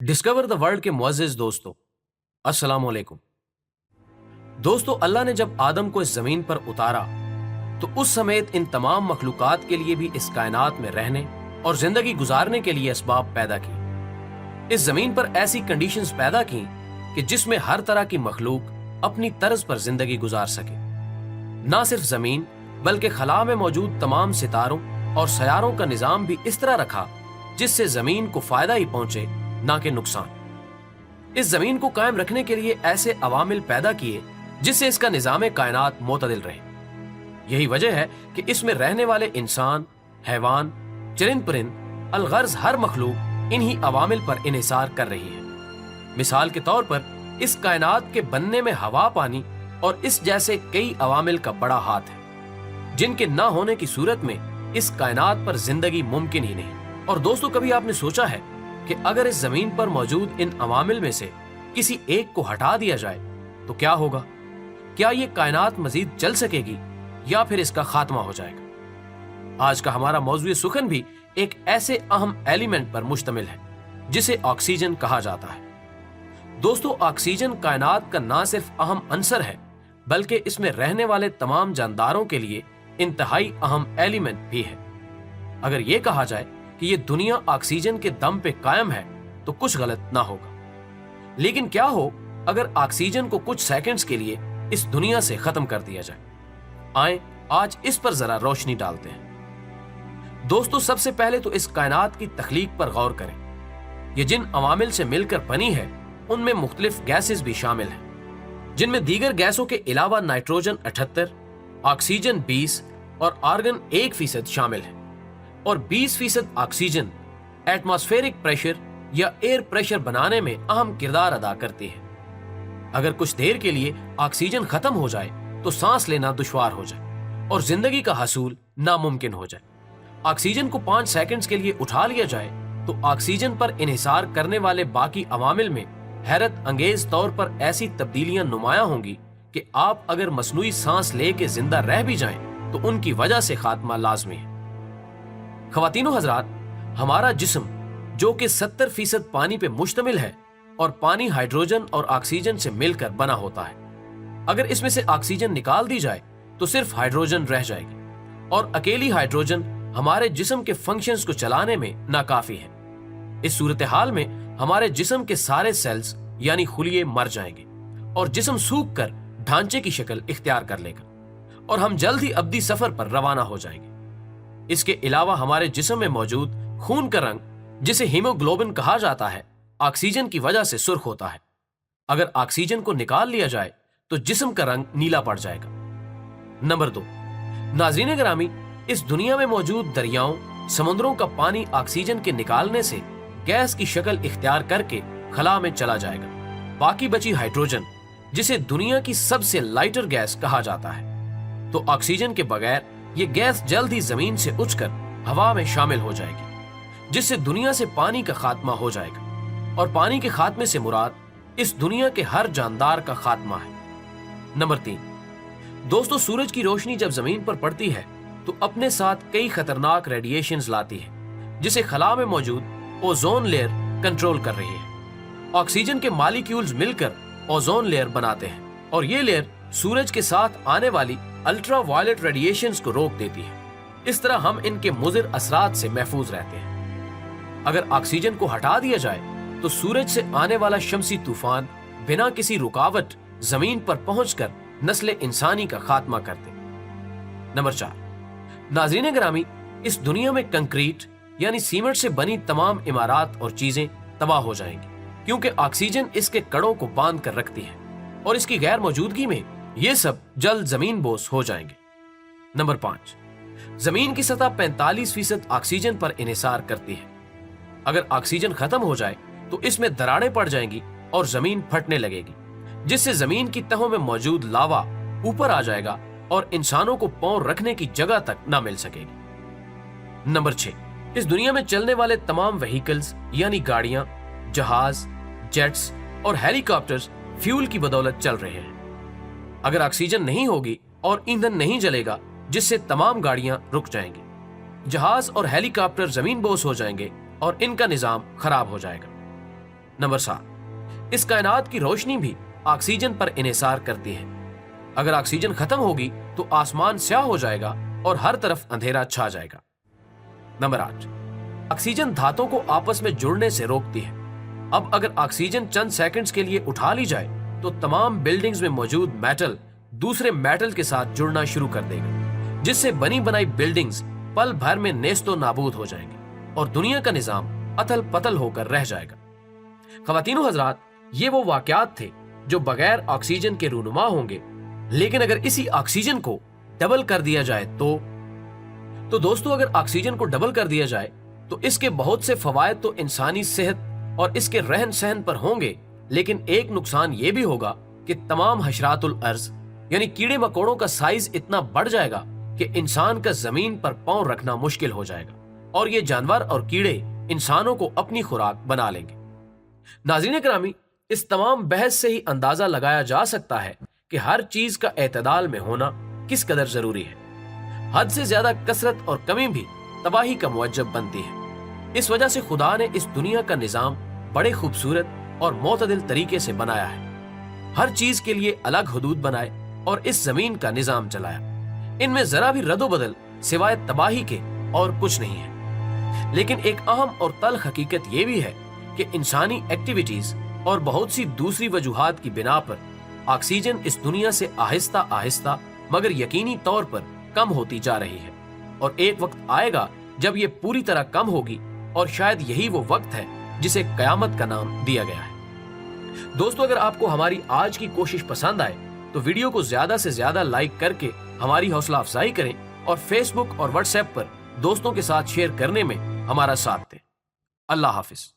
Discover the world के मुअज़्ज़िज़ दोस्तों, अस्सलाम वालेकुम। दोस्तों, अल्लाह ने जब आदम को इस जमीन पर उतारा तो उस समेत इन तमाम मखलूकात के लिए भी इस कायनात में रहने और जिंदगी गुजारने के लिए असबाब पैदा की। इस जमीन पर ऐसी कंडीशंस पैदा की कि जिसमें हर तरह की मखलूक अपनी तर्ज पर जिंदगी गुजार सके। ना सिर्फ जमीन बल्कि खला में मौजूद तमाम सितारों और सयारों का निजाम भी इस तरह रखा जिससे जमीन को फायदा ही पहुंचे, ना कि नुकसान। इस जमीन को कायम रखने के लिए ऐसे अवामिल पैदा किए जिससे इसका निजाम कायनात मोतदिल रहे। यही वजह है कि इसमें रहने वाले इंसान, हैवान, चरिंद परिंद, अलगर्ज हर मखलूक इन्हीं अवामिल पर इन्हिसार कर रही है। मिसाल के तौर पर इस कायनात के बनने में हवा, पानी और इस जैसे कई अवामिल का बड़ा हाथ है जिनके ना होने की सूरत में इस कायनात पर जिंदगी मुमकिन ही नहीं। और दोस्तों, कभी आपने सोचा है कि अगर इस जमीन पर मौजूद इन अवामिल में से किसी एक को हटा दिया जाए तो क्या होगा? क्या ये कायनात मजीद चल सकेगी या फिर इसका खात्मा हो जाएगा? आज का हमारा मौजूद सुखन भी एक ऐसे अहम एलिमेंट पर मुश्तमिल है जिसे ऑक्सीजन कहा जाता है। दोस्तों, ऑक्सीजन कायनात का ना सिर्फ अहम अंसर है बल्कि इसमें रहने वाले तमाम जानदारों के लिए इंतहाई अहम एलिमेंट भी है। अगर ये कहा जाए कि ये दुनिया ऑक्सीजन के दम पे कायम है तो कुछ गलत ना होगा। लेकिन क्या हो अगर ऑक्सीजन को कुछ सेकंड्स के लिए इस दुनिया से खत्म कर दिया जाए? आए आज इस पर जरा रोशनी डालते हैं। दोस्तों, सबसे पहले तो इस कायनात की तख्लीक पर गौर करें। ये जिन अवामिल से मिलकर बनी है उनमें मुख्तलिफ गैसेस भी शामिल हैं, जिनमें दीगर गैसों के अलावा नाइट्रोजन 78, ऑक्सीजन 20 और आर्गन 1% शामिल है। और 20% ऑक्सीजन एटमॉस्फेरिक प्रेशर या एयर प्रेशर बनाने में अहम किरदार अदा करती है। अगर कुछ देर के लिए ऑक्सीजन खत्म हो जाए तो सांस लेना दुश्वार हो जाए और जिंदगी का हसूल नामुमकिन हो जाए। ऑक्सीजन को 5 सेकंड्स के लिए उठा लिया जाए तो ऑक्सीजन पर इन्हिसार करने वाले बाकी अवामिल में हैरत अंगेज तौर पर ऐसी तब्दीलियां नुमायां होंगी कि आप अगर मसनूई सांस लेके जिंदा रह भी जाएं तो उनकी वजह से खात्मा लाजमी है। ख्वातीनो हजरात, हमारा जिस्म जो कि 70% पानी पे मुश्तमिल है और पानी हाइड्रोजन और ऑक्सीजन से मिलकर बना होता है। अगर इसमें से ऑक्सीजन निकाल दी जाए तो सिर्फ हाइड्रोजन रह जाएगी और अकेली हाइड्रोजन हमारे जिस्म के फंक्शंस को चलाने में नाकाफी है। इस सूरत हाल में हमारे जिस्म के सारे सेल्स यानी खुलिये मर जाएंगे और जिस्म सूख कर ढांचे की शक्ल इख्तियार कर लेगा और हम जल्द ही अब्दी सफर पर रवाना हो जाएंगे। इसके अलावा हमारे जिस्म में मौजूद खून का रंग, जिसे हीमोग्लोबिन कहा जाता है, ऑक्सीजन की वजह से सुर्ख होता है। अगर ऑक्सीजन को निकाल लिया जाए तो जिस्म का रंग नीला पड़ जाएगा। नंबर 2, नाज़रीन गिरामी, इस दुनिया में मौजूद दरियाओं, समुद्रों का पानी ऑक्सीजन के निकालने से गैस की शक्ल इख्तियार करके खला में चला जाएगा। बाकी बची हाइड्रोजन, जिसे दुनिया की सबसे लाइटर गैस कहा जाता है, तो ऑक्सीजन के बगैर ये गैस जल्द ही जमीन से उठकर हवा में शामिल हो जाएगी, जिससे दुनिया से पानी का खात्मा हो जाएगा। और पानी के खात्मे से मुराद इस दुनिया के हर जानदार का खात्मा है। नंबर 3, दोस्तों, सूरज की रोशनी जब जमीन पर पड़ती है तो अपने साथ कई खतरनाक रेडिएशंस लाती है, जिसे खला में मौजूद ओजोन लेयर कंट्रोल कर रही है। ऑक्सीजन के मॉलिक्यूल्स मिलकर ओजोन लेयर बनाते हैं और ये लेयर सूरज के साथ आने वाली अल्ट्रा वायलेट रेडिएशंस को रोक देती है। इस तरह हम इनके मुज़िर असरात से महफूज रहते हैं। अगर ऑक्सीजन को हटा दिया जाए तो सूरज से आने वाला शमसी तूफान बिना किसी रुकावट जमीन पर पहुंचकर नस्ल इंसानी का खात्मा कर दे। नंबर 4, नाज़रीन गिरामी, इस दुनिया में कंक्रीट यानी सीमेंट से बनी तमाम इमारत और चीजें तबाह हो जाएंगी, क्योंकि ऑक्सीजन इसके कड़ों को बांध कर रखती है और इसकी गैर मौजूदगी में ये सब जल्द जमीन बोस हो जाएंगे। नंबर 5, जमीन की सतह 45% ऑक्सीजन पर इन्हिसार करती है। अगर ऑक्सीजन खत्म हो जाए तो इसमें दरारें पड़ जाएंगी और जमीन फटने लगेगी, जिससे जमीन की तहों में मौजूद लावा ऊपर आ जाएगा और इंसानों को पांव रखने की जगह तक ना मिल सकेगी। नंबर 6, इस दुनिया में चलने वाले तमाम व्हीकल्स यानी गाड़ियां, जहाज, जेट्स और हेलीकॉप्टर्स फ्यूल की बदौलत चल रहे हैं। अगर ऑक्सीजन नहीं होगी और ईंधन नहीं जलेगा, जिससे तमाम गाड़ियां रुक जाएंगी, जहाज और हेलीकॉप्टर जमीन बोस हो जाएंगे और इनका निजाम खराब हो जाएगा। नंबर 7, इस कायनात की रोशनी भी ऑक्सीजन पर इन्हिसार करती है। अगर ऑक्सीजन खत्म होगी तो आसमान स्याह हो जाएगा और हर तरफ अंधेरा छा जाएगा। नंबर 8, ऑक्सीजन धातों को आपस में जुड़ने से रोकती है। अब अगर ऑक्सीजन चंद सेकंड्स के लिए उठा ली जाए तो तमाम बिल्डिंग्स में मौजूद मेटल दूसरे मेटल के साथ जुड़ना शुरू कर देगा, जिससे बनी बनाई बिल्डिंग्स पल भर में नेस्तो नाबूद हो जाएंगी और दुनिया का निजाम अतल पतल होकर रह जाएगा। ख़वातीनो हज़रात, ये वो वाक़यात थे जो बगैर ऑक्सीजन के रूनुमा होंगे, लेकिन अगर इसी ऑक्सीजन को डबल कर दिया जाए तो दोस्तों, अगर ऑक्सीजन को डबल कर दिया जाए तो इसके बहुत से फवायद तो इंसानी सेहत और इसके रहन सहन पर होंगे, लेकिन एक नुकसान ये भी होगा कि तमाम हशरातुल अर्ज यानी कीड़े मकोड़ों का साइज इतना बढ़ जाएगा कि इंसान का जमीन पर पांव रखना मुश्किल हो जाएगा और ये जानवर और कीड़े इंसानों को अपनी खुराक बना लेंगे। नाज़रीन करामी, इस तमाम बहस से ही अंदाजा लगाया जा सकता है कि हर चीज का एतदाल में होना किस कदर जरूरी है। हद से ज्यादा कसरत और कमी भी तबाही का मुवज्जब बनती है। इस वजह से खुदा ने इस दुनिया का निजाम बड़े खूबसूरत और मोतदिल तरीके से बनाया है। हर चीज के लिए अलग हदूद बनाए और इस जमीन का निजाम चलाया। इनमें जरा भी रद्दोबदल सिवाय तबाही के और कुछ नहीं है। लेकिन एक अहम और तल्ख हकीकत यह भी है कि इंसानी एक्टिविटीज और बहुत सी दूसरी वजूहात की बिना पर ऑक्सीजन इस दुनिया से आहिस्ता आहिस्ता मगर यकीनी तौर पर कम होती जा रही है और एक वक्त आएगा जब ये पूरी तरह कम होगी और शायद यही वो वक्त है जिसे कयामत का नाम दिया गया है। दोस्तों, अगर आपको हमारी आज की कोशिश पसंद आए तो वीडियो को ज्यादा से ज्यादा लाइक करके हमारी हौसला अफजाई करें और फेसबुक और व्हाट्सएप पर दोस्तों के साथ शेयर करने में हमारा साथ दें। अल्लाह हाफिज।